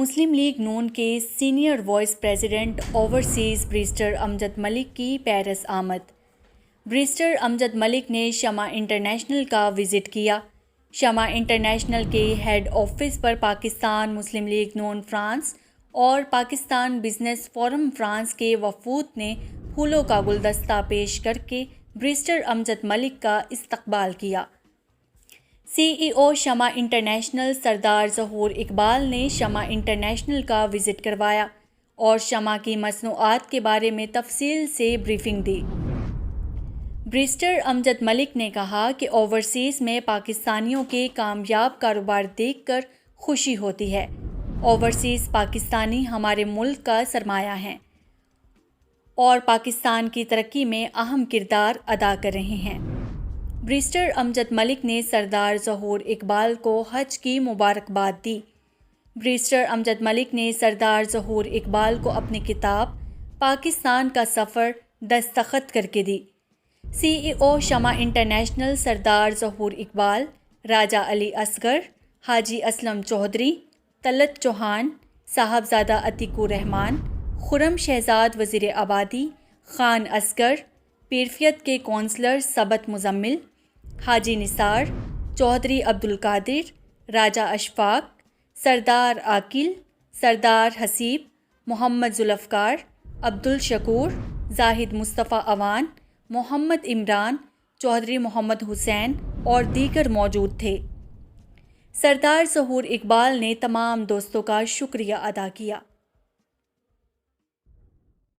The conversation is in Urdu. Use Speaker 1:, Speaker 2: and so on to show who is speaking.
Speaker 1: مسلم لیگ نون کے senior vice president overseas barrister Amjad Malik کی پیرس آمد۔ بریسٹر امجد ملک نے شمع انٹرنیشنل کا وزٹ کیا۔ شمع انٹرنیشنل کے ہیڈ آفس پر پاکستان مسلم لیگ نون فرانس اور پاکستان بزنس فورم فرانس کے وفود نے پھولوں کا گلدستہ پیش کر کے بریسٹر امجد ملک کا استقبال کیا۔ سی ای او شمع انٹرنیشنل سردار ظہور اقبال نے شمع انٹرنیشنل کا وزٹ کروایا اور شمع کی مصنوعات کے بارے میں تفصیل سے بریفنگ دی۔ بریسٹر امجد ملک نے کہا کہ اوورسیز میں پاکستانیوں کے کامیاب کاروبار دیکھ کر خوشی ہوتی ہے۔ اوورسیز پاکستانی ہمارے ملک کا سرمایہ ہیں اور پاکستان کی ترقی میں اہم کردار ادا کر رہے ہیں۔ بریسٹر امجد ملک نے سردار ظہور اقبال کو حج کی مبارکباد دی۔ بریسٹر امجد ملک نے سردار ظہور اقبال کو اپنی کتاب پاکستان کا سفر دستخط کر کے دی۔ سی ای او شمع انٹرنیشنل سردار ظہور اقبال، راجہ علی اصغر، حاجی اسلم چودھری، طلعت چوہان، صاحبزادہ عتیق الرحمان، خرم شہزاد وزیر آبادی، خان اصغر، پیرفیت کے کونسلر سبت مزمل، حاجی نثار، چودھری عبدالقادر، راجہ اشفاق، سردار عاقل، سردار حسیب، محمد ذوالفقار، عبدالشکور، زاہد مصطفیٰ اعوان، محمد عمران، چودھری محمد حسین اور دیگر موجود تھے۔ سردار ظہور اقبال نے تمام دوستوں کا شکریہ ادا کیا۔